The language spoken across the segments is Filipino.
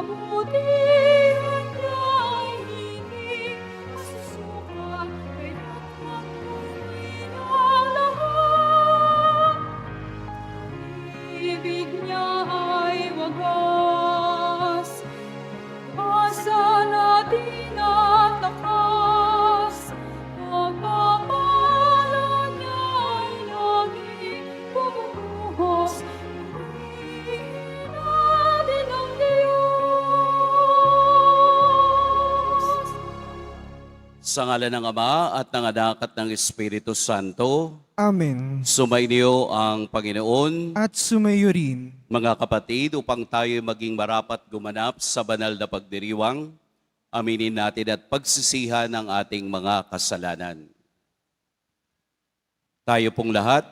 kabutihan niya ay hindi masusukat, kaya't magpuri na lahat. Ibig niya ay wagas, asa natin at lakas. Pagpapala niya ay laging bumubuhos, purihin natin ang Diyos. Sa ngalan ng Ama at ng Anak at ng Espiritu Santo, Amen. sumainyo ang Panginoon. At sumayo rin. Mga kapatid, upang tayo maging marapat gumanap sa banal na pagdiriwang, aminin natin at pagsisihan ang ating mga kasalanan. Tayo pong lahat,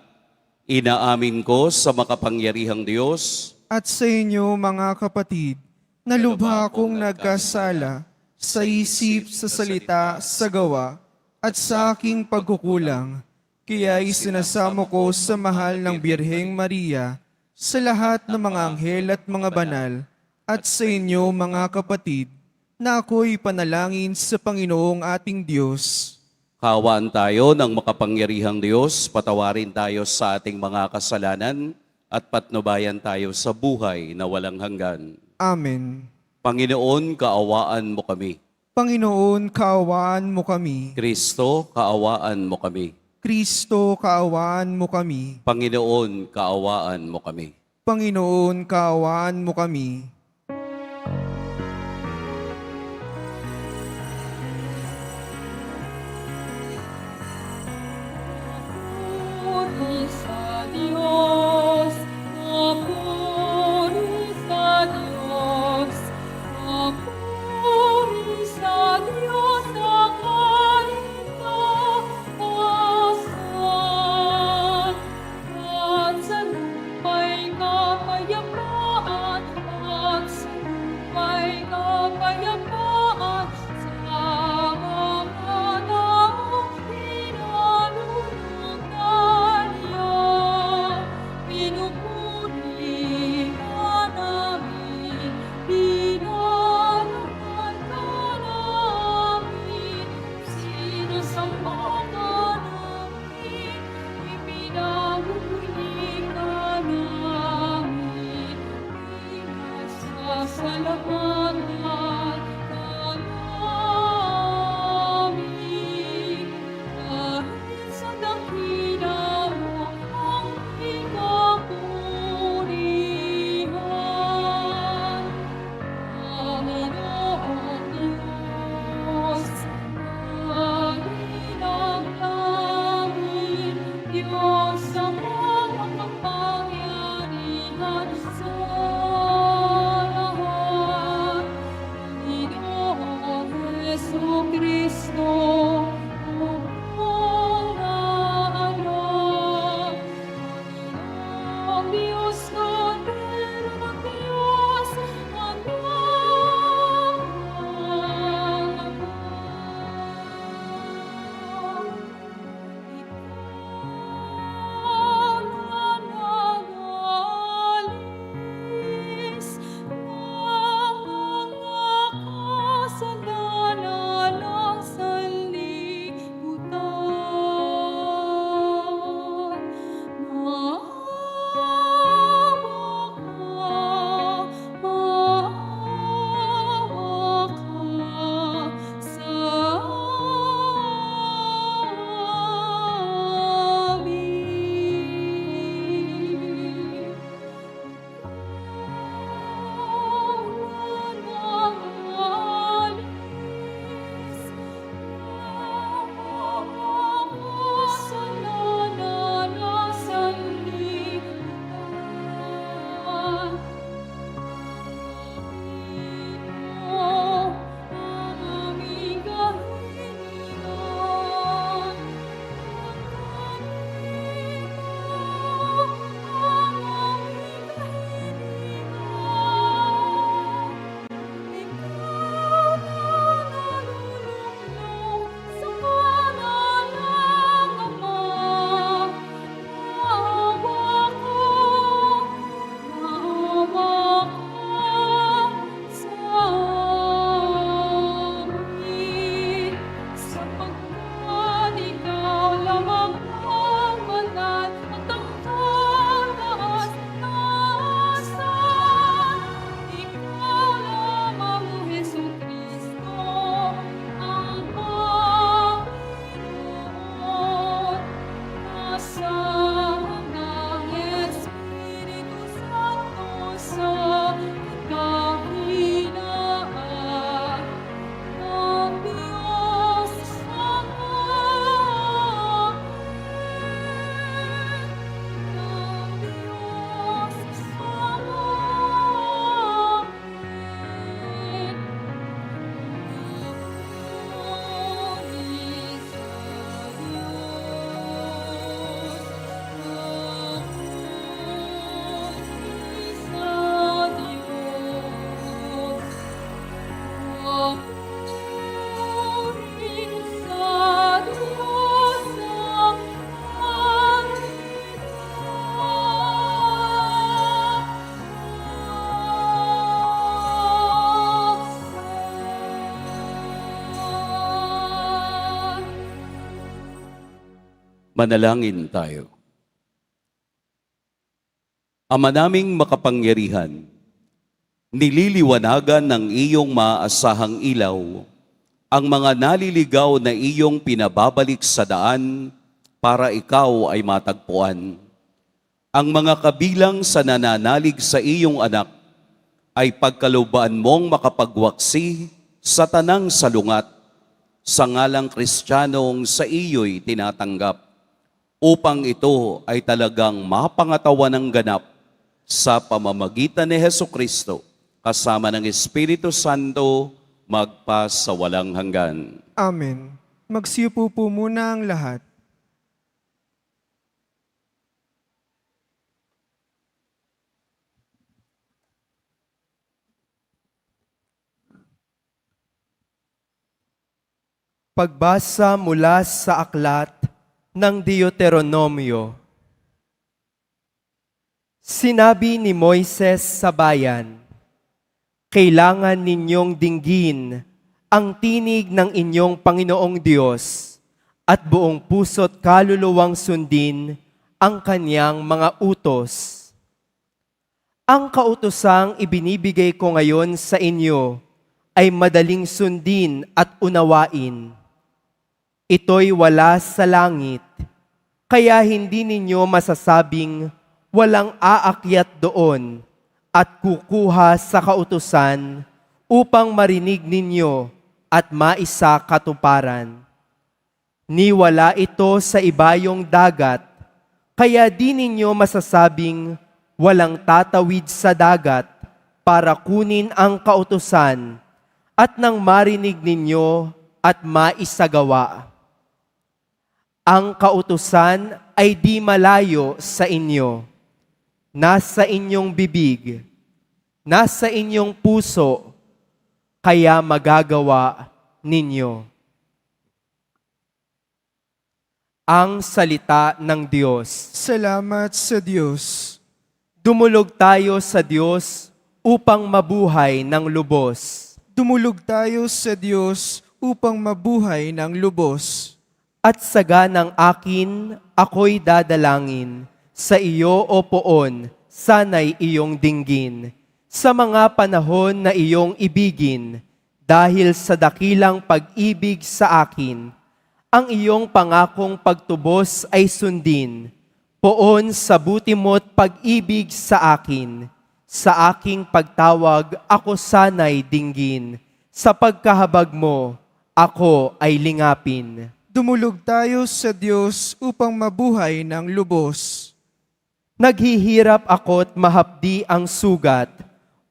inaamin ko sa makapangyarihang Diyos At sa inyo mga kapatid, na lubha akong nagkasala sa isip, sa salita, sa gawa, at sa aking pagkukulang. Kaya isinasamo ko sa mahal ng Birheng Maria, sa lahat ng mga anghel at mga banal, at sa inyo mga kapatid, na ako'y panalangin sa Panginoong ating Diyos. Kaawaan tayo ng makapangyarihang Diyos, patawarin tayo sa ating mga kasalanan at patnubayan tayo sa buhay na walang hanggan. Amen. Panginoon, kaawaan mo kami. Panginoon, kaawaan mo kami. Kristo, kaawaan mo kami. Kristo, kaawaan mo kami. Panginoon, kaawaan mo kami. Panginoon, kaawaan mo kami. Papuri sa Diyos, papuri sa Diyos, papuri sa Diyos sa kaligtasan. At sa lupa'y kapayapaan, Manalangin tayo. Ama naming makapangyarihan, nililiwanagan ng iyong maaasahang ilaw ang mga naliligaw na iyong pinababalik sa daan para ikaw ay matagpuan. Ang mga kabilang sa nananalig sa iyong anak ay pagkalooban mong makapagwaksi sa tanang salungat sa ngalang Kristiyanong sa iyo'y tinatanggap, upang ito ay talagang mapangatawan ng ganap sa pamamagitan ni Hesukristo, kasama ng Espiritu Santo, magpa sa walang hanggan. Amen. Magsiupo po muna ang lahat. Pagbasa mula sa aklat ng Deuteronomio. Sinabi ni Moises sa bayan, kailangan ninyong dinggin ang tinig ng inyong Panginoong Diyos at buong puso't kaluluwang sundin ang kanyang mga utos. Ang kautosang ibinibigay ko ngayon sa inyo ay madaling sundin at unawain. Ito'y wala sa langit, kaya hindi ninyo masasabing walang aakyat doon at kukuha sa kautusan upang marinig ninyo at maisa katuparan. Niwala ito sa ibayong dagat, kaya di ninyo masasabing walang tatawid sa dagat para kunin ang kautusan at nang marinig ninyo at maisagawa. Ang kautusan ay di malayo sa inyo, nasa inyong bibig, nasa inyong puso, kaya magagawa ninyo. Ang salita ng Diyos. Salamat sa Diyos. Dumulog tayo sa Diyos upang mabuhay ng lubos. Dumulog tayo sa Diyos upang mabuhay ng lubos. At saga ng akin, ako'y dadalangin. Sa iyo, O Poon, sana'y iyong dinggin. Sa mga panahon na iyong ibigin, dahil sa dakilang pag-ibig sa akin, ang iyong pangakong pagtubos ay sundin. Poon, sa buti mo't pag-ibig sa akin. Sa aking pagtawag, ako sana'y dinggin. Sa pagkahabag mo, ako ay lingapin. Dumulog tayo sa Diyos upang mabuhay ng lubos. Naghihirap ako't mahapdi ang sugat.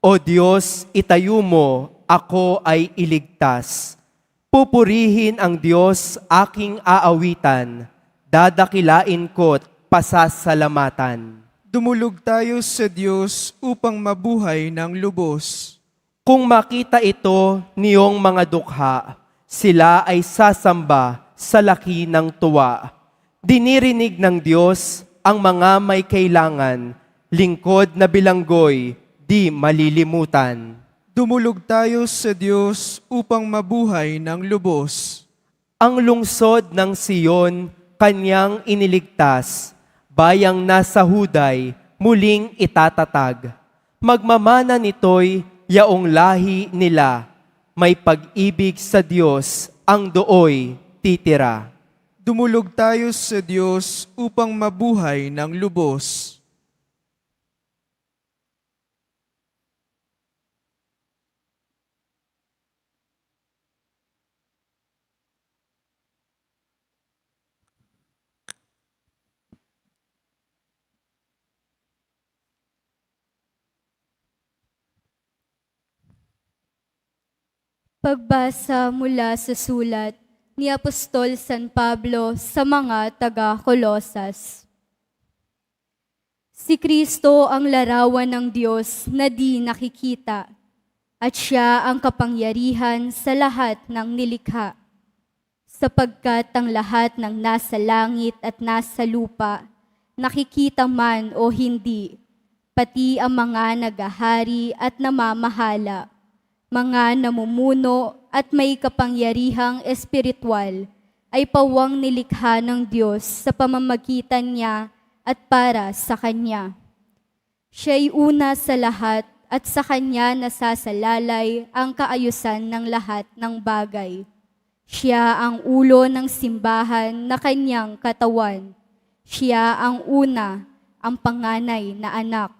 O Diyos, itayo mo, ako ay iligtas. Pupurihin ang Diyos aking aawitan. Dadakilain ko't pasasalamatan. Dumulog tayo sa Diyos upang mabuhay ng lubos. Kung makita ito niyong mga dukha, sila ay sasamba sa laki ng tuwa. Dinirinig ng Diyos ang mga may kailangan, lingkod na bilanggoy, di malilimutan. Dumulog tayo sa Diyos upang mabuhay ng lubos. Ang lungsod ng Siyon, kanyang iniligtas, bayang nasa Huday, muling itatatag. Magmamana nito'y yaong lahi nila, may pag-ibig sa Diyos, ang dooy titira. Dumulog tayo sa Diyos upang mabuhay ng lubos. Pagbasa mula sa sulat ni Apostol San Pablo sa mga taga-Kolosas. Si Kristo ang larawan ng Diyos na di nakikita, at siya ang kapangyarihan sa lahat ng nilikha. Sapagkat ang lahat ng nasa langit at nasa lupa, nakikita man o hindi, pati ang mga nagahari at namamahala, mga namumuno at may kapangyarihang espiritual ay pawang nilikha ng Diyos sa pamamagitan niya at para sa Kanya. Siya'y una sa lahat at sa Kanya nasasalalay ang kaayusan ng lahat ng bagay. Siya ang ulo ng simbahan na Kanyang katawan. Siya ang una, ang panganay na anak,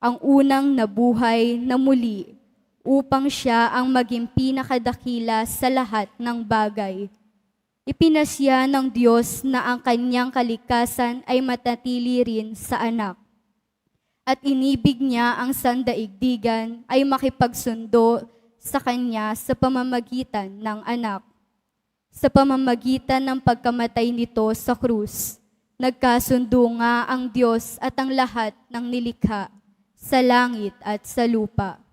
ang unang nabuhay na muli, upang siya ang maging pinakadakila sa lahat ng bagay. Ipinasya ng Diyos na ang kanyang kalikasan ay matatili rin sa anak. At inibig niya ang sandaigdigan ay makipagsundo sa kanya sa pamamagitan ng anak. Sa pamamagitan ng pagkamatay nito sa krus, nagkasundo nga ang Diyos at ang lahat ng nilikha sa langit at sa lupa.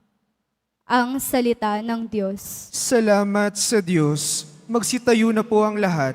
Ang salita ng Diyos. Salamat sa Diyos. Magsitayo na po ang lahat.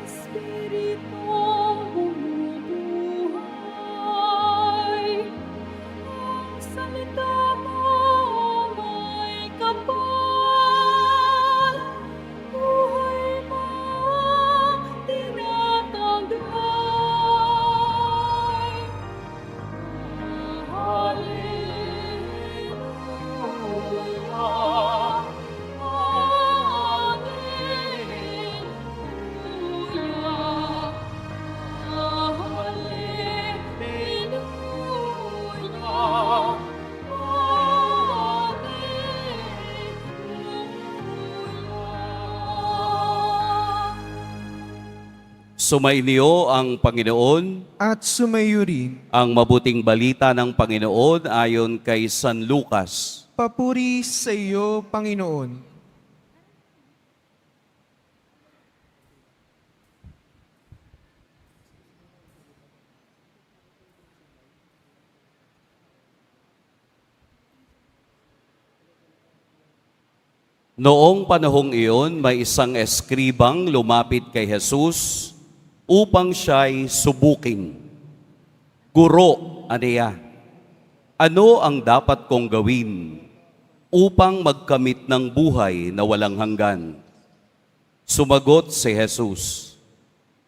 Espiritu bumubuhay, ang salita mo may kapal, buhay mo tinataglay. Hallelujah, hallelujah, hallelujah, hallelujah. Sumainyo ang Panginoon. At sumayo rin. Ang mabuting balita ng Panginoon ayon kay San Lucas. Papuri sa iyo, Panginoon. Noong panahong iyon, may isang eskribang lumapit kay Jesus upang siya'y subukin. Guro, aniya, ano ang dapat kong gawin upang magkamit ng buhay na walang hanggan? Sumagot si Jesus,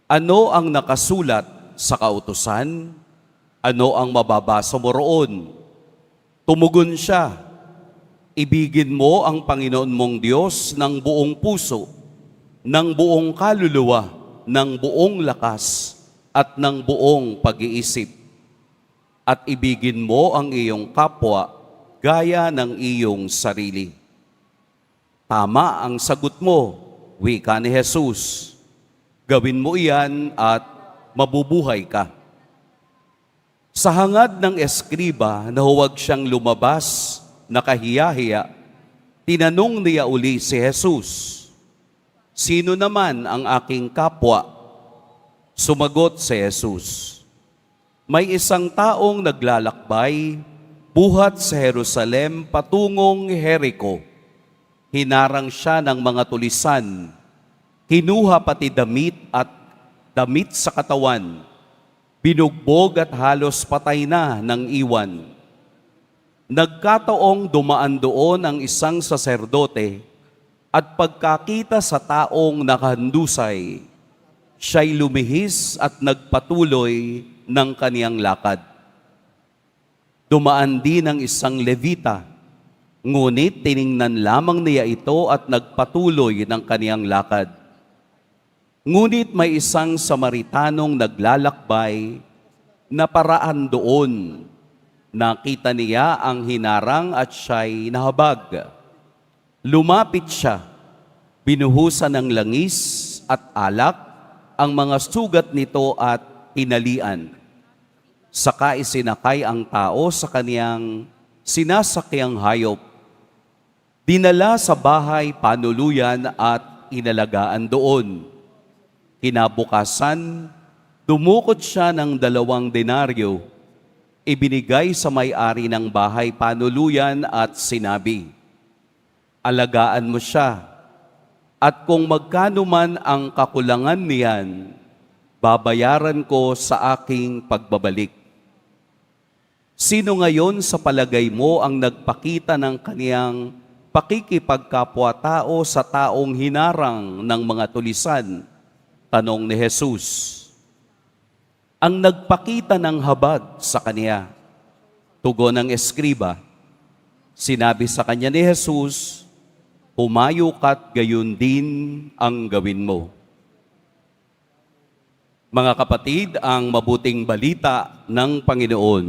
ano ang nakasulat sa kautusan? Ano ang mababasa mo roon? Tumugon siya, ibigin mo ang Panginoon mong Diyos ng buong puso, ng buong kaluluwa, ng buong lakas, at ng buong pag-iisip. At ibigin mo ang iyong kapwa gaya ng iyong sarili. Tama ang sagot mo, wika ni Jesus. Gawin mo iyan at mabubuhay ka. Sa hangad ng eskriba na huwag siyang lumabas, nakahiya-hiya, tinanong niya uli si Jesus, sino naman ang aking kapwa? Sumagot si Jesus, may isang taong naglalakbay, buhat sa Jerusalem patungong Jerico. Hinarang siya ng mga tulisan, kinuha pati damit sa katawan, binugbog at halos patay na ng iwan. Nagkataong dumaan doon ang isang saserdote at pagkakita sa taong nakahandusay, siya'y lumihis at nagpatuloy ng kaniyang lakad. Dumaan din ang isang Levita, ngunit tiningnan lamang niya ito at nagpatuloy ng kaniyang lakad. Ngunit may isang Samaritanong naglalakbay na paraan doon. Nakita niya ang hinarang at siya'y nahabag. Lumapit siya, binuhusan ng langis at alak ang mga sugat nito at hinalian. Saka isinakay ang tao sa kaniyang sinasakyang hayop. Dinala sa bahay panuluyan at inalagaan doon. Kinabukasan, dumukot siya ng 2 denaryo. Ibinigay sa may-ari ng bahay panuluyan at sinabi, "Alagaan mo siya, at kung magkano man ang kakulangan niyan, babayaran ko sa aking pagbabalik." Sino ngayon sa palagay mo ang nagpakita ng kaniyang pakikipagkapwa-tao sa taong hinarang ng mga tulisan? Tanong ni Jesus. Ang nagpakita ng habag sa kaniya. Tugon ng eskriba. Sinabi sa kanya ni Jesus, "Humayo ka't gayon din ang gawin mo." Mga kapatid, ang mabuting balita ng Panginoon.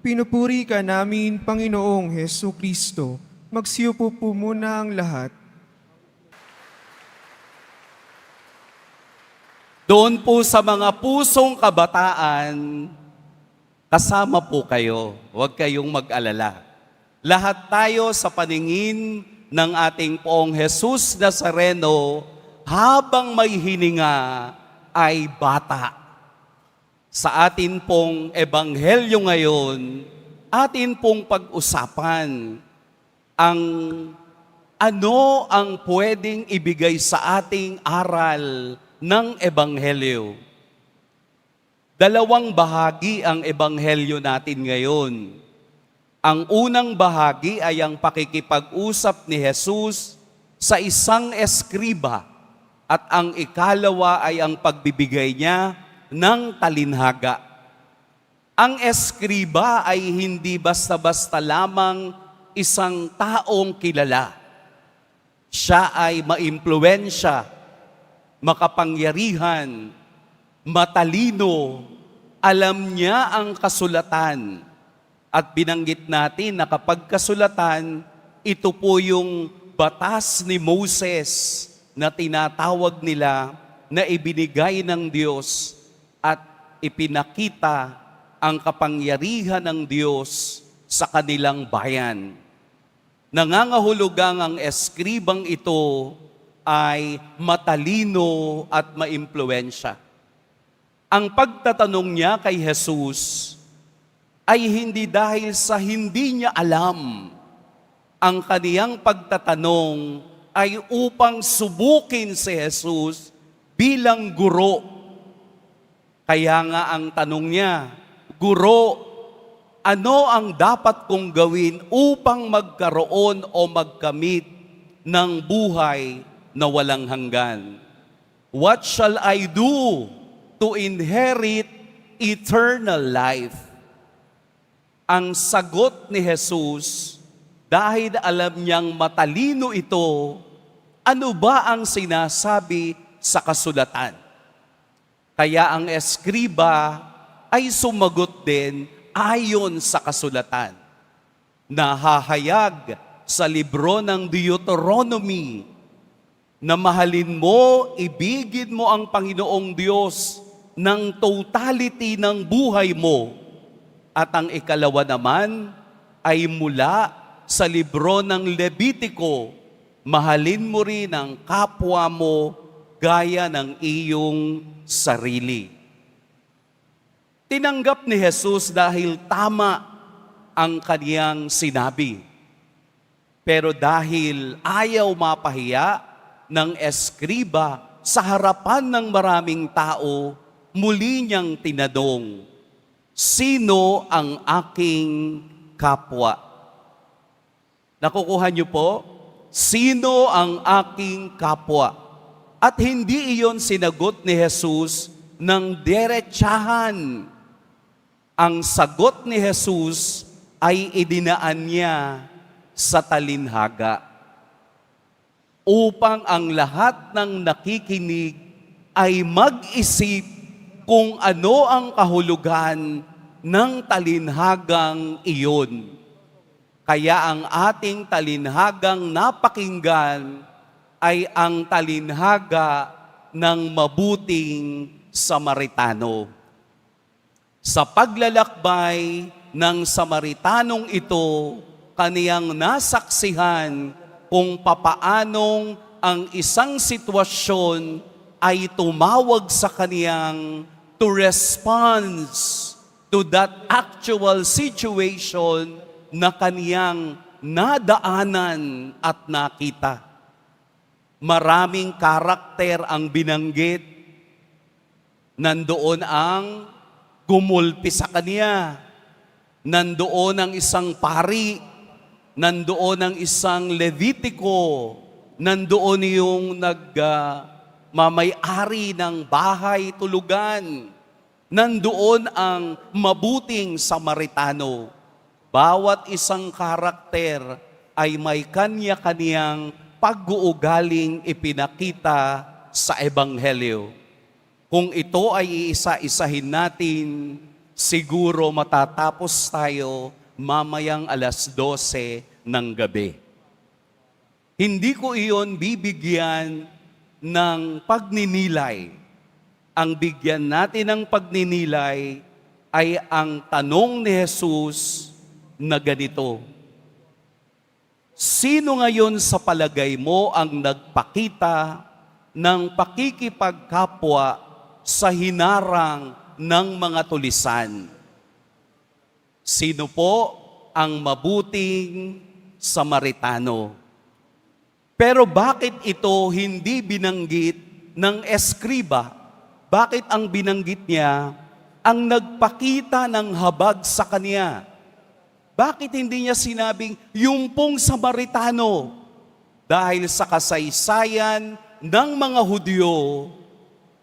Pinupuri ka namin, Panginoong Hesu Kristo. Magsiupo po muna ang lahat. Doon po sa mga pusong kabataan, kasama po kayo. Huwag kayong mag-alala. Lahat tayo sa paningin ng ating Poong Jesus Nazareno, habang may hininga, ay bata. Sa atin pong ebanghelyo ngayon, atin pong pag-usapan ang ano ang pwedeng ibigay sa ating aral ng ebanghelyo. 2 bahagi ang ebanghelyo natin ngayon. Ang unang bahagi ay ang pakikipag-usap ni Jesus sa isang eskriba at ang ikalawa ay ang pagbibigay niya ng talinhaga. Ang eskriba ay hindi basta-basta lamang isang taong kilala. Siya ay maimpluwensya, makapangyarihan, matalino, alam niya ang kasulatan. At binanggit natin na kapag kasulatan, ito po yung batas ni Moses na tinatawag nila na ibinigay ng Diyos at ipinakita ang kapangyarihan ng Diyos sa kanilang bayan. Nangangahulugang ang eskribang ito ay matalino at maimpluwensya. Ang pagtatanong niya kay Jesus ay hindi dahil sa hindi niya alam. Ang kaniyang pagtatanong ay upang subukin si Jesus bilang guro. Kaya nga ang tanong niya, "Guro, ano ang dapat kong gawin upang magkaroon o magkamit ng buhay na walang hanggan? What shall I do to inherit eternal life?" Ang sagot ni Jesus, dahil alam niyang matalino ito, ano ba ang sinasabi sa kasulatan? Kaya ang eskriba ay sumagot din ayon sa kasulatan. Nahahayag sa libro ng Deuteronomy na mahalin mo, ibigin mo ang Panginoong Diyos ng totality ng buhay mo. At ang ikalawa naman ay mula sa libro ng Levitico, mahalin mo rin ang kapwa mo gaya ng iyong sarili. Tinanggap ni Jesus dahil tama ang kaniyang sinabi. Pero dahil ayaw mapahiya ng eskriba sa harapan ng maraming tao, muli niyang tinanong, "Sino ang aking kapwa?" Nakukuha niyo po? Sino ang aking kapwa? At hindi iyon sinagot ni Jesus ng diretsahan. Ang sagot ni Jesus ay idinaan niya sa talinhaga upang ang lahat ng nakikinig ay mag-isip kung ano ang kahulugan ng talinhagang iyon. Kaya ang ating talinhagang napakinggan ay ang talinhaga ng mabuting Samaritano. Sa paglalakbay ng Samaritanong ito, kaniyang nasaksihan kung papaanong ang isang sitwasyon ay tumawag sa kaniyang to respond to that actual situation na kaniyang nadaanan at nakita. Maraming karakter ang binanggit. Nandoon ang gumulpi sa kaniya. Nandoon ang isang pari. Nandoon ang isang Levitiko. Nandoon yung mamayari ng bahay tulugan. Nandoon ang mabuting Samaritano. Bawat isang karakter ay may kanya-kanyang pag-uugaling ipinakita sa Ebanghelyo. Kung ito ay iisa-isahin natin, siguro matatapos tayo mamayang 12:00 ng gabi. Hindi ko iyon bibigyan ng pagninilay. Ang bigyan natin ng pagninilay ay ang tanong ni Jesus na ganito: sino ngayon sa palagay mo ang nagpakita ng pakikipagkapwa sa hinarang ng mga tulisan? Sino po ang mabuting Samaritano? Pero bakit ito hindi binanggit ng eskriba? Bakit ang binanggit niya ang nagpakita ng habag sa kanya? Bakit hindi niya sinabing yung pong Samaritano? Dahil sa kasaysayan ng mga Hudyo,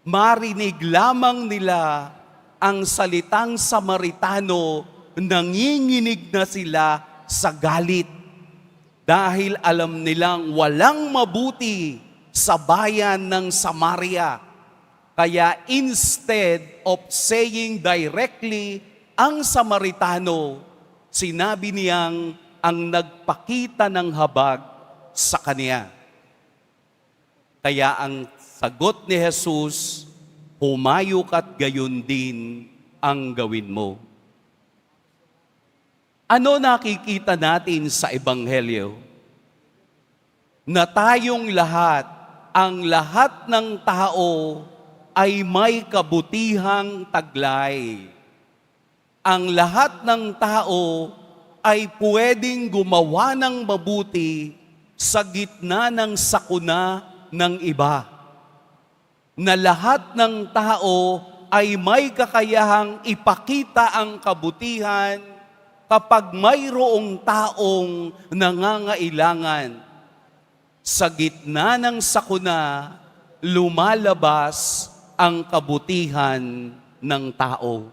marinig lamang nila ang salitang Samaritano, nanginginig na sila sa galit. Dahil alam nilang walang mabuti sa bayan ng Samaria. Kaya instead of saying directly ang Samaritano, sinabi niyang ang nagpakita ng habag sa kanya. Kaya ang sagot ni Jesus, humayo ka't gayon din ang gawin mo. Ano nakikita natin sa Ebanghelyo? Na tayong lahat, ang lahat ng tao ay may kabutihang taglay. Ang lahat ng tao ay pwedeng gumawa ng mabuti sa gitna ng sakuna ng iba. Na lahat ng tao ay may kakayahang ipakita ang kabutihan kapag mayroong taong nangangailangan. Sa gitna ng sakuna, lumalabas ang kabutihan ng tao.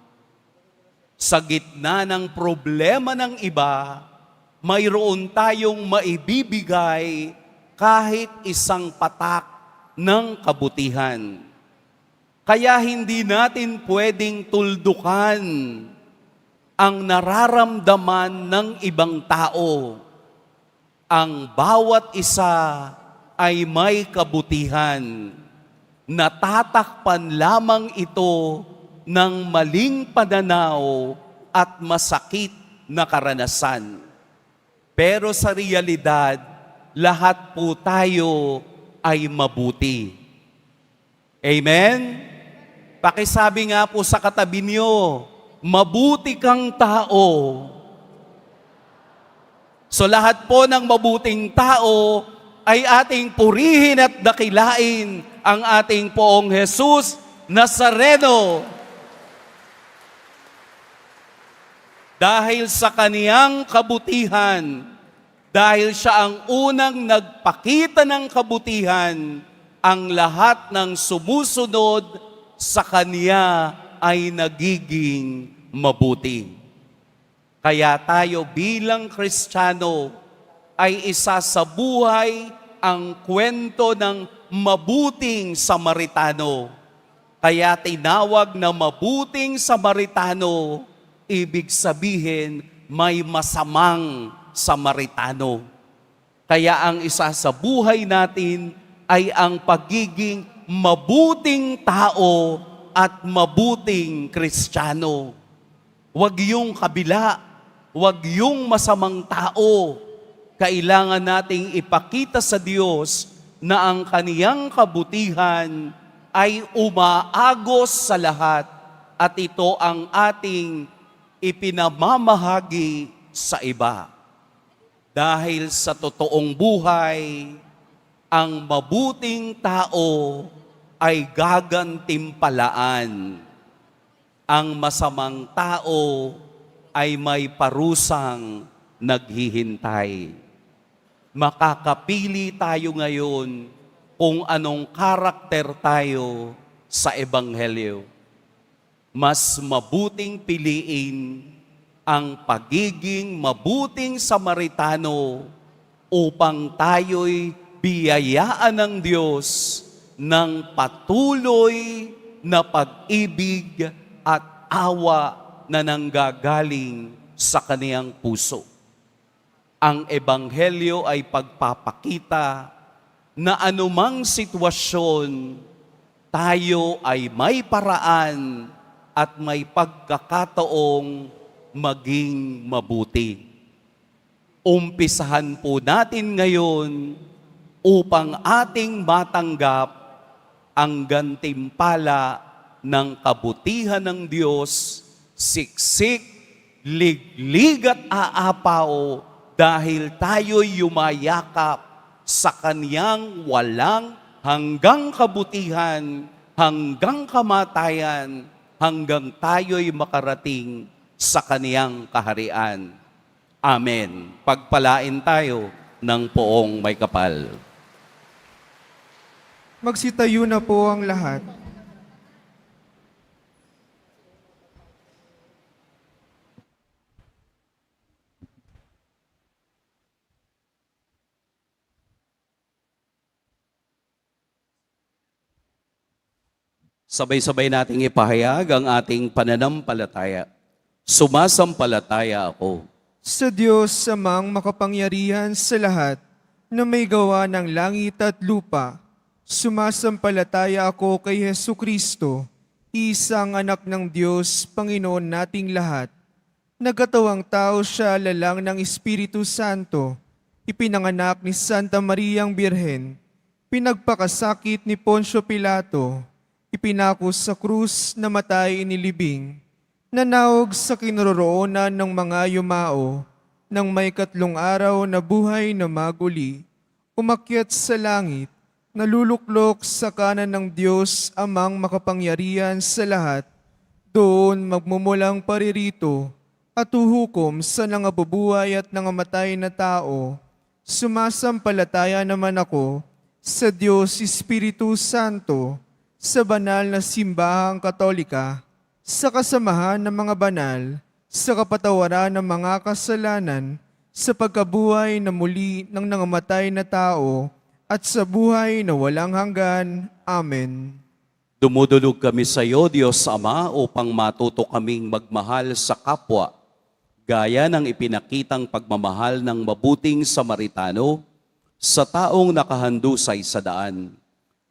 Sa gitna ng problema ng iba, mayroon tayong maibibigay kahit isang patak ng kabutihan. Kaya hindi natin pwedeng tuldukan ang nararamdaman ng ibang tao. Ang bawat isa ay may kabutihan. Natatakpan lamang ito ng maling pananaw at masakit na karanasan. Pero sa realidad, lahat po tayo ay mabuti. Amen? Pakisabi nga po sa katabi niyo, mabuti kang tao. So lahat po ng mabuting tao ay ating purihin at dakilain ang ating Poong Jesus Nazareno. Dahil sa kaniyang kabutihan, dahil siya ang unang nagpakita ng kabutihan, ang lahat ng sumusunod sa kaniya ay nagiging mabuti. Kaya tayo bilang Kristiyano ay isa sa buhay ang kwento ng mabuting Samaritano. Kaya tinawag na mabuting Samaritano, ibig sabihin may masamang Samaritano. Kaya ang isa sa buhay natin ay ang pagiging mabuting tao at mabuting Kristiyano. Huwag yung kabila, huwag yung masamang tao. kailangan nating ipakita sa Diyos na ang kaniyang kabutihan ay umaagos sa lahat at ito ang ating ipinamamahagi sa iba. Dahil sa totoong buhay, ang mabuting tao ay gagantimpalaan. Ang masamang tao ay may parusang naghihintay. Makakapili tayo ngayon kung anong karakter tayo sa Ebanghelyo. Mas mabuting piliin ang pagiging mabuting Samaritano upang tayo'y biyayaan ng Diyos ng patuloy na pag-ibig at awa na nanggagaling sa kaniyang puso. Ang Ebanghelyo ay pagpapakita na anumang sitwasyon, tayo ay may paraan at may pagkakataong maging mabuti. Umpisahan po natin ngayon upang ating matanggap ang gantimpala ng kabutihan ng Diyos, siksik, liglig at aapaw dahil tayo'y yumayakap sa kaniyang walang hanggang kabutihan, hanggang kamatayan, hanggang tayo'y makarating sa kaniyang kaharian. Amen. Pagpalain tayo ng poong may kapal. Magsitayo na po ang lahat. Sabay-sabay nating ipahayag ang ating pananampalataya. Sumasampalataya ako Sa Diyos amang makapangyarihan sa lahat, na may gawa ng langit at lupa, sumasampalataya ako kay Hesu Kristo, isang anak ng Diyos, Panginoon nating lahat. Nagkatawang tao siya lalang ng Espiritu Santo, ipinanganak ni Santa Mariang Birhen, pinagpakasakit ni Poncio Pilato, ipinako sa krus, namatay inilibing, nanawag sa kinaroroonan ng mga yumao, nang may 3 araw na buhay na maguli, umakyat sa langit, naluluklok sa kanan ng Diyos amang makapangyarihan sa lahat, doon magmumulang paririto at uhukom sa nangabubuhay at nangamatay na tao. Sumasampalataya naman ako sa Diyos Espiritu Santo, sa banal na simbahang katolika, sa kasamahan ng mga banal, sa kapatawaran ng mga kasalanan, sa pagkabuhay na muli ng nangamatay na tao, at sa buhay na walang hanggan. Amen. Dumudulog kami sa iyo, Diyos Ama, upang matuto kaming magmahal sa kapwa, gaya ng ipinakitang pagmamahal ng mabuting Samaritano sa taong nakahandusay sa daan.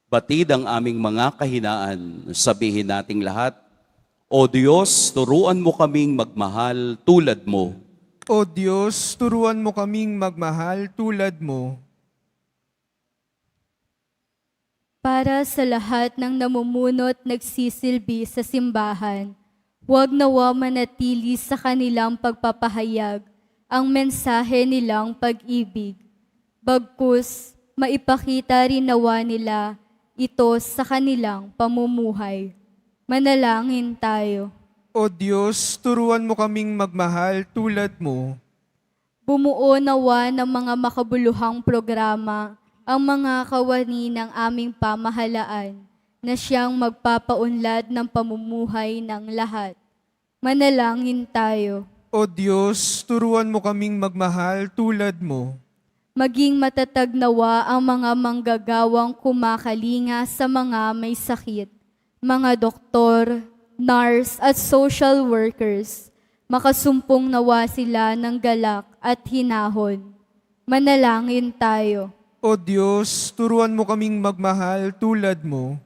Batid ang aming mga kahinaan, sabihin nating lahat, O Diyos, turuan mo kaming magmahal tulad mo. O Diyos, turuan mo kaming magmahal tulad mo. Para sa lahat ng namumunot nagsisilbi sa simbahan, huwag nawa manatili sa kanilang pagpapahayag ang mensahe nilang pag-ibig. Bagkus, maipakita rin nawa nila ito sa kanilang pamumuhay. Manalangin tayo. O Diyos, turuan mo kaming magmahal tulad mo. Bumuo nawa ng mga makabuluhang programa ang mga kawani ng aming pamahalaan na siyang magpapaunlad ng pamumuhay ng lahat. Manalangin tayo. O Diyos, turuan mo kaming magmahal tulad mo. Maging matatag nawa ang mga manggagawang kumakalinga sa mga may sakit, mga doktor, nurse at social workers. Makasumpong nawa sila ng galak at hinahon. Manalangin tayo. O Diyos, turuan mo kaming magmahal tulad mo.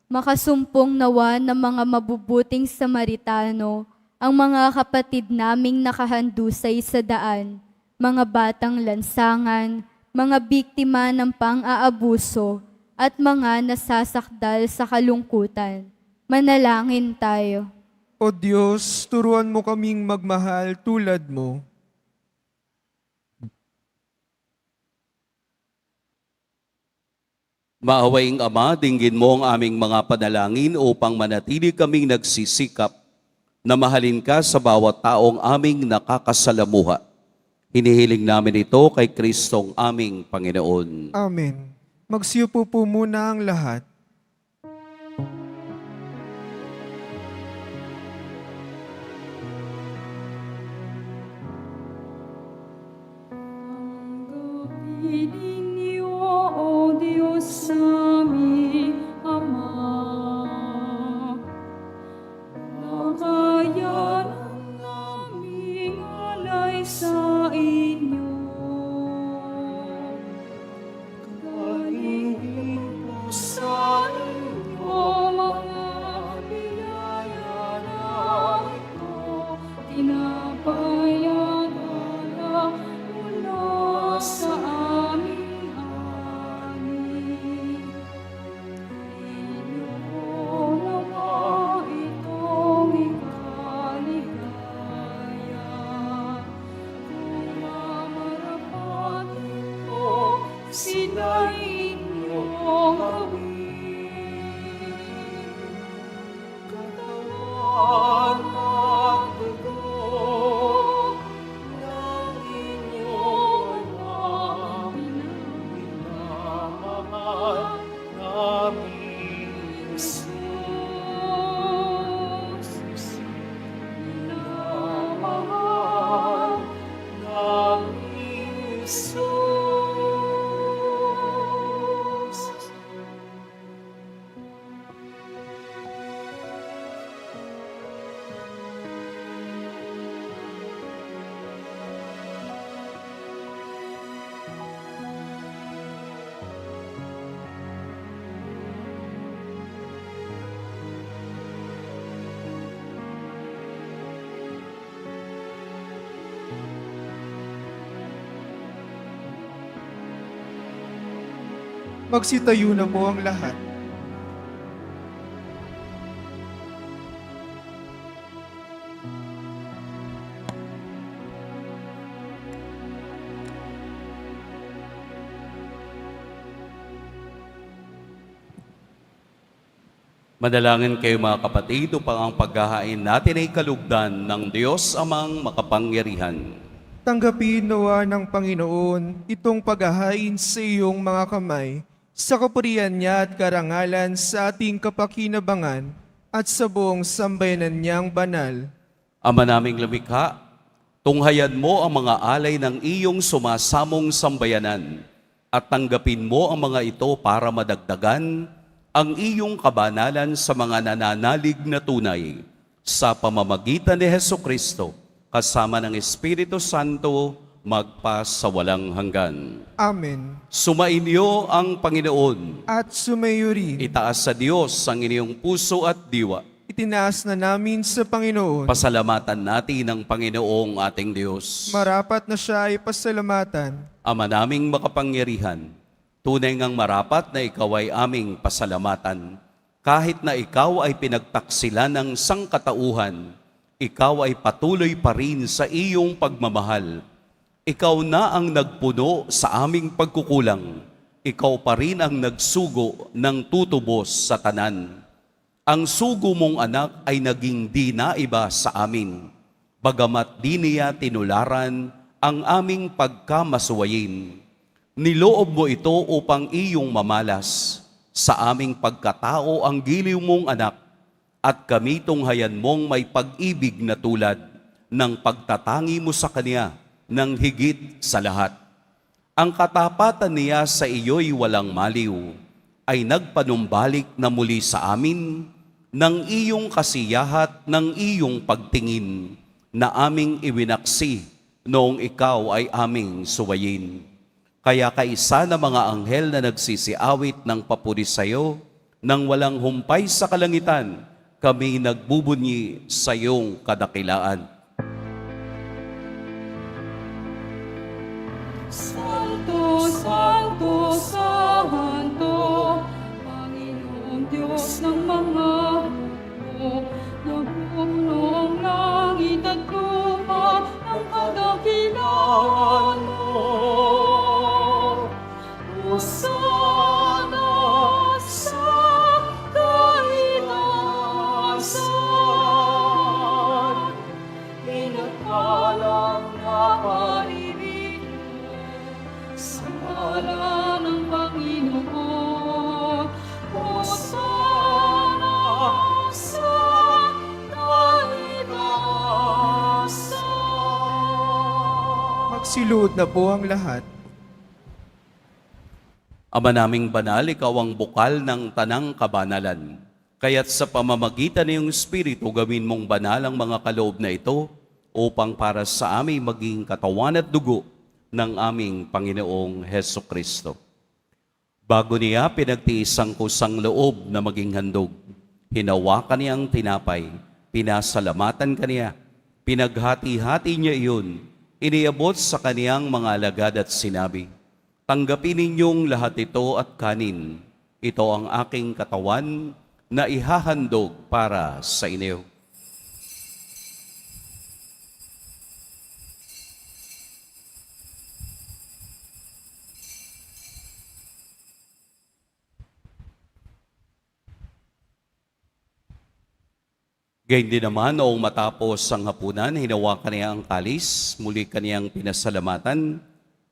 Makasumpong nawa ng mga mabubuting Samaritano ang mga kapatid naming nakahandusay sa daan. mga batang lansangan, mga biktima ng pang-aabuso, at mga nasasakdal sa kalungkutan. Manalangin tayo. O Diyos, turuan mo kaming magmahal tulad mo. Maawaing Ama, dinggin mo ang aming mga panalangin upang manatili kaming nagsisikap na mahalin ka sa bawat taong aming nakakasalamuha. Hinihiling namin ito kay Kristong aming Panginoon. Amen. Magsiupo po muna ang lahat. Tanggapin niyo, O Diyos aming Ama, na kaya ng aming alay sa inyo. Galing po sa inyo mga biyaya na ito, tinapayagan mula sa aming ani. Inyo nawa itong ikaligaya, kung mamarapatin ko sila inyong gawin. Katawan at dugo ng inyong anak, minamahal namin Jesus. Minamahal namin Jesus. Magsitayo na po ang lahat. Manalangin kayo mga kapatid upang ang paghahain natin ay kalugdan ng Diyos amang makapangyarihan. Tanggapin nawa ng Panginoon itong paghahain sa iyong mga kamay, sa kapurihan niya at karangalan sa ating kapakinabangan at sa buong sambayanan niyang banal. Ama naming lumikha, tunghayan mo ang mga alay ng iyong sumasamong sambayanan at tanggapin mo ang mga ito para madagdagan ang iyong kabanalan sa mga nananalig na tunay sa pamamagitan ni Hesukristo kasama ng Espiritu Santo magpa sa walang hanggan. Amen. Sumainyo ang Panginoon. At sumayo rin, Itaas sa Diyos ang inyong puso at diwa. itinaas na namin sa Panginoon. Pasalamatan natin ang Panginoong ating Diyos. Marapat na siya ay pasalamatan. Ama naming makapangyarihan, tunay ngang marapat na ikaw ay aming pasalamatan. Kahit na ikaw ay pinagtaksilan ng sangkatauhan, ikaw ay patuloy pa rin sa iyong pagmamahal. Ikaw na ang nagpuno sa aming pagkukulang. Ikaw pa rin ang nagsugo ng tutubos sa tanan. Ang sugo mong anak ay naging di naiba sa amin. Bagamat di niya tinularan ang aming pagkamasuwayin. Niloob mo ito upang iyong mamalas. Sa aming pagkatao ang giliw mong anak at kami tunghayan mong may pag-ibig na tulad ng pagtatangi mo sa Kanya ng higit sa lahat. Ang katapatan niya sa iyo'y walang maliw, ay nagpanumbalik na muli sa amin ng iyong kasiyahat ng iyong pagtingin na aming iwinaksi noong ikaw ay aming suwayin. Kaya kaisa na mga anghel na nagsisiawit ng papuri sa iyo, nang walang humpay sa kalangitan, kami nagbubunyi sa iyong kadakilaan. Santo, Santo, Santo, Panginoong Diyos ng mga hukbo, napuno ang langit at lupa, ang kadakilaan mo. Hosana sa kaitaasan, pinagpalang na paririto sa ngalan ng Panginoon. Hosana sa kaitaasan. Magsiluhod na po ang lahat. Ama naming banal, ikaw ang bukal ng tanang kabanalan. Kaya't sa pamamagitan ng iyong Espiritu, gawin mong banal ang mga kaloob na ito upang para sa amin maging katawan at dugo ng aming Panginoong Heso Kristo. Bago niya pinagtiis ang kusang loob na maging handog, hinawakan niya ang tinapay, pinasalamatan kaniya, pinaghati-hati niya iyon, iniabot sa kaniyang mga alagad at sinabi, "Tanggapin ninyong lahat ito at kanin. Ito ang aking katawan na ihahandog para sa inyo." Gayun din naman, noong matapos ang hapunan, hinawakan niya ang kalis, muli kaniyang pinasalamatan,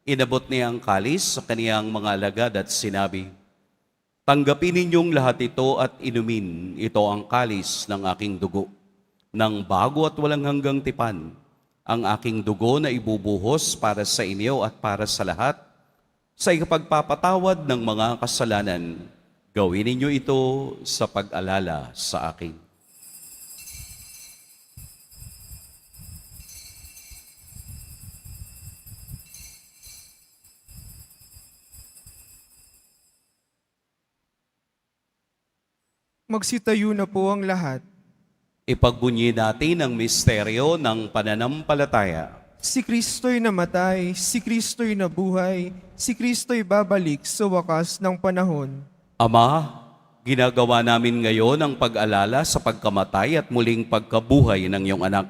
inabot niya ang kalis sa kaniyang mga alagad at sinabi, "Tanggapin ninyong lahat ito at inumin. Ito ang kalis ng aking dugo, ng bago at walang hanggang tipan, ang aking dugo na ibubuhos para sa inyo at para sa lahat, sa ikapagpapatawad ng mga kasalanan. Gawin ninyo ito sa pag-alala sa akin." Magsitayo na po ang lahat. Ipagbunyi natin ang misteryo ng pananampalataya. Si Kristo'y namatay, si Kristo'y nabuhay, si Kristo'y babalik sa wakas ng panahon. Ama, ginagawa namin ngayon ang pag-alala sa pagkamatay at muling pagkabuhay ng iyong anak.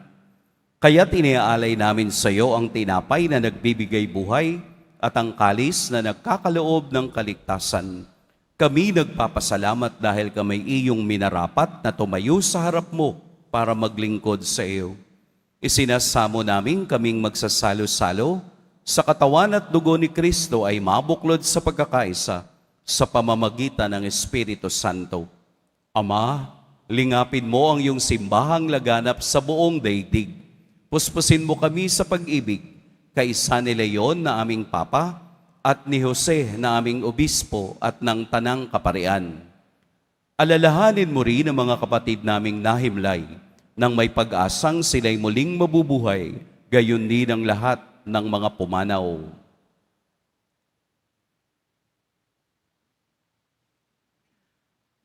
Kaya't iniaalay namin sa iyo ang tinapay na nagbibigay buhay at ang kalis na nagkakaloob ng kaligtasan. Kami nagpapasalamat dahil kami iyong minarapat na tumayo sa harap mo para maglingkod sa iyo. Isinasamo namin kaming magsasalo-salo sa katawan at dugo ni Kristo ay mabuklod sa pagkakaisa sa pamamagitan ng Espiritu Santo. Ama, lingapin mo ang iyong simbahang laganap sa buong daigdig. Puspusin mo kami sa pag-ibig, kaisa ni Leon na aming Papa, at ni Jose na aming obispo at ng tanang kaparian. Alalahanin mo rin ang mga kapatid naming nahimlay nang may pag-asang sila'y muling mabubuhay, gayon din ang lahat ng mga pumanaw.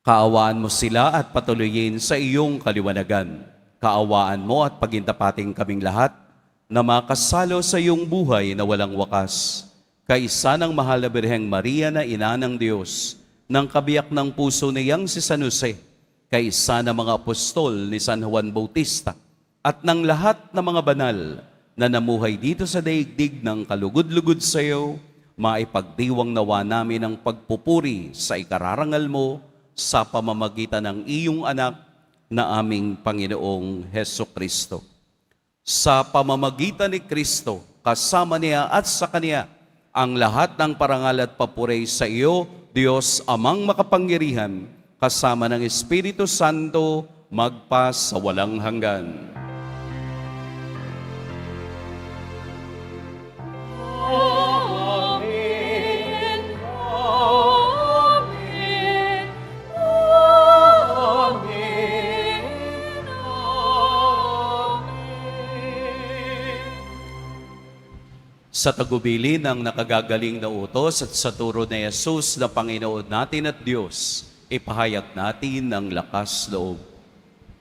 Kaawaan mo sila at patuloyin sa iyong kaliwanagan. Kaawaan mo at pagintapating kaming lahat na makasalo sa iyong buhay na walang wakas. Kaisa ng mahal na Birheng Maria na ina ng Diyos, ng kabiyak ng puso niyang si San Jose, kaisa ng mga apostol ni San Juan Bautista, at ng lahat ng mga banal na namuhay dito sa daigdig ng kalugod-lugod sa iyo, maipagdiwang nawa namin ang pagpupuri sa ikararangal mo sa pamamagitan ng iyong anak na aming Panginoong Heso Kristo. Sa pamamagitan ni Kristo, kasama niya at sa Kanya, ang lahat ng parangal at papuri sa iyo, Diyos Amang makapangyarihan, kasama ng Espiritu Santo, magpa sa walang hanggan. Amen. Amen. Amen. Sa tagubili ng nakagagaling na utos at sa turo ni Jesus na Panginoon natin at Diyos, ipahayag natin ang lakas loob.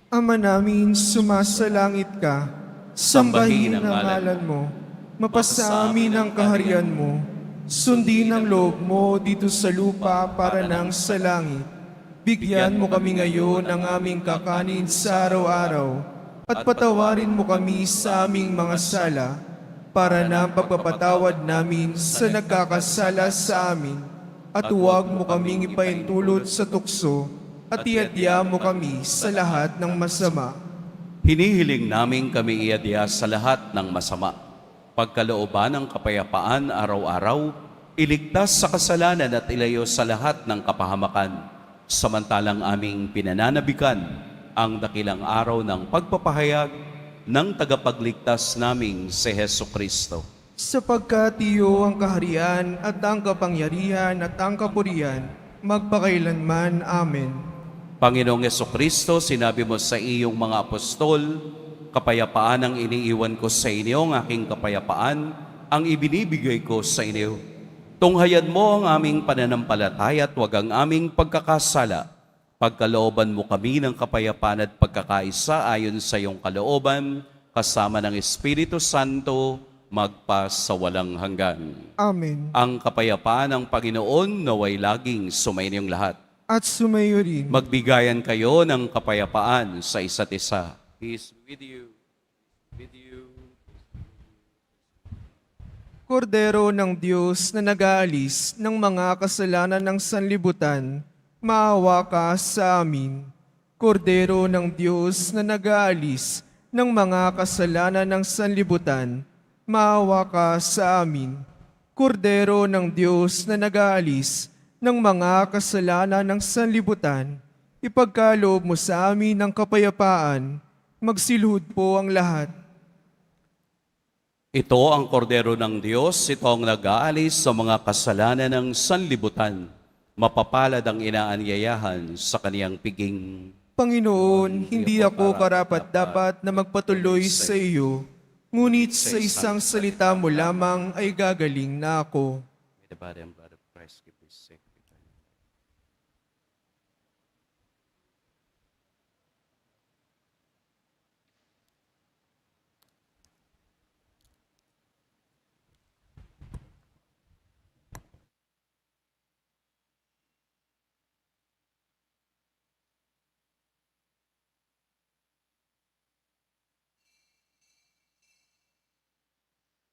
Ama namin, sumasalangit ka, sambahin ang ngalan mo. Mapasa amin ang kaharian mo. Sundin ang loob mo dito sa lupa para nang sa langit. Bigyan mo kami ngayon ng aming kakanin sa araw-araw at patawarin mo kami sa aming mga sala para na pagpapatawad namin sa nagkakasala sa amin. At huwag mo kaming ipaintulot sa tukso at iadya mo kami sa lahat ng masama. Hinihiling namin kami iadya sa lahat ng masama. Pagkalooban ng kapayapaan araw-araw, iligtas sa kasalanan at ilayo sa lahat ng kapahamakan. Samantalang aming pinananabikan ang dakilang araw ng pagpapahayag ng tagapagligtas naming si Heso Kristo. Sapagkat iyo ang kaharian at ang kapangyarihan at ang kapurihan, magpakailanman. Amen. Panginoong Heso Kristo, sinabi mo sa iyong mga apostol, kapayapaan ang iniiwan ko sa inyo, ang aking kapayapaan ang ibinibigay ko sa inyo. Tunghayan mo ang aming pananampalataya at huwag ang aming pagkakasala. Pagkalooban mo kami ng kapayapaan at pagkakaisa ayon sa iyong kalooban, kasama ng Espiritu Santo, magpa sa walang hanggan. Amen. Ang kapayapaan ng Panginoon naway laging sumainyong lahat. At sumayo rin. Magbigayan kayo ng kapayapaan sa isa't isa. Peace with you. With you. Kordero ng Diyos na nag-aalis ng mga kasalanan ng sanlibutan, maawa ka sa amin. Kordero ng Diyos na nag-aalis ng mga kasalanan ng sanlibutan, maawa ka sa amin. Kordero ng Diyos na nag-aalis ng mga kasalanan ng sanlibutan, ipagkaloob mo sa amin ng kapayapaan. Magsilhod po ang lahat. Ito ang kordero ng Diyos, ito ang nag-aalis sa mga kasalanan ng sanlibutan. Mapapalad ang inaanyayahan sa kaniyang piging. Panginoon, hindi ako karapat-dapat na magpatuloy sa iyo, ngunit sa isang salita mo lamang ay gagaling na ako. May the body and blood of Christ keep me safe.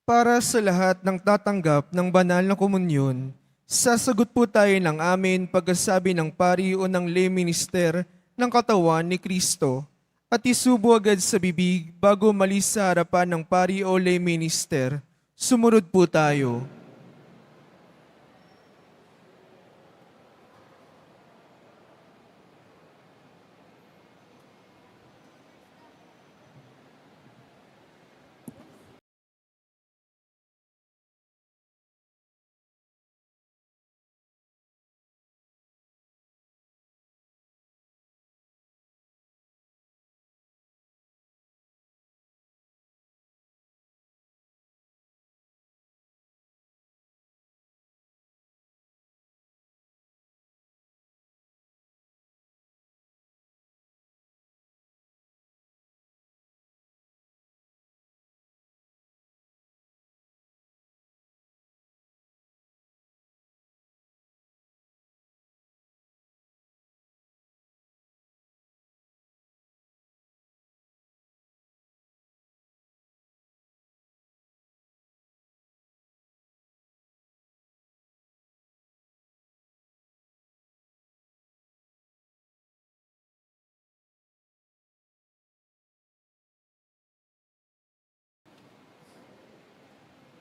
Para sa lahat ng tatanggap ng banal na komunyon, sasagot po tayo ng amin pagkasabi ng pari o ng lay minister ng katawan ni Kristo at isubo agad sa bibig bago malis sa harapan ng pari o lay minister. Sumunod po tayo.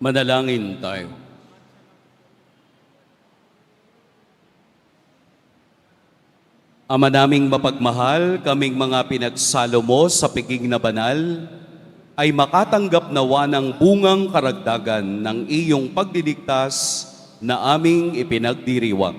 Manalangin tayo. Ama naming mapagmahal, kaming mga pinagsalo mo sa piging na banal, ay makatanggap nawa ng bungang karagdagan ng iyong pagdiligtas na aming ipinagdiriwang.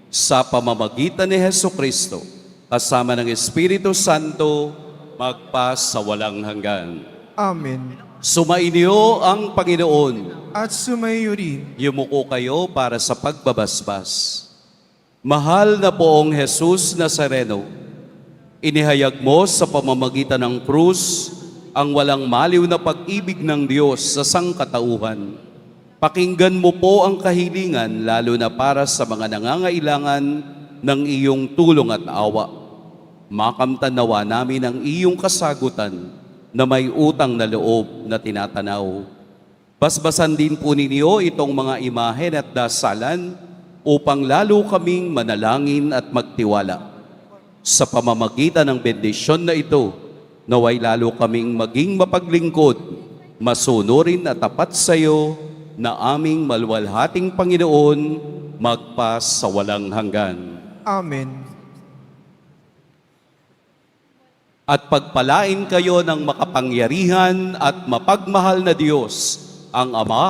Sa pamamagitan ni Heso Kristo, kasama ng Espiritu Santo, magpa sa walang hanggan. Amen. Sumainyo ang Panginoon. At sumayo rin. Yumuko kayo para sa pagbabasbas. Mahal na poong Jesus Nazareno, inihayag mo sa pamamagitan ng krus ang walang maliw na pag-ibig ng Diyos sa sangkatauhan. Pakinggan mo po ang kahilingan, lalo na para sa mga nangangailangan ng iyong tulong at awa. Makamtan nawa namin ang iyong kasagutan na may utang na loob na tinatanaw. Basbasan din po ninyo itong mga imahen at dasalan upang lalo kaming manalangin at magtiwala. Sa pamamagitan ng bendisyon na ito, naway lalo kaming maging mapaglingkod, masunurin at tapat sa iyo na aming maluwalhating Panginoon magpas sa walang hanggan. Amen. At pagpalain kayo ng makapangyarihan at mapagmahal na Diyos, ang Ama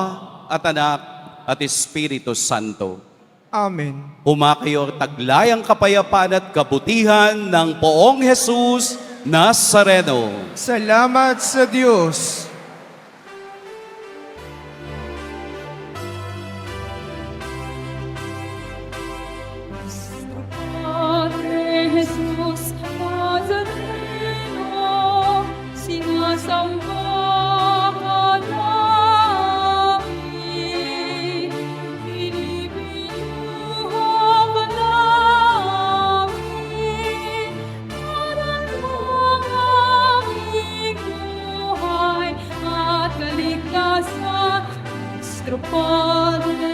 at Anak at Espiritu Santo. Amen. Humakayo taglayang kapayapaan at kabutihan ng Poong Jesus Nazareno. Salamat sa Diyos. Padre Jesus Nazareno, sinasamba ka namin, binibinuha ka namin, para lang aming buhay at kaligtasan. Nuestro Padre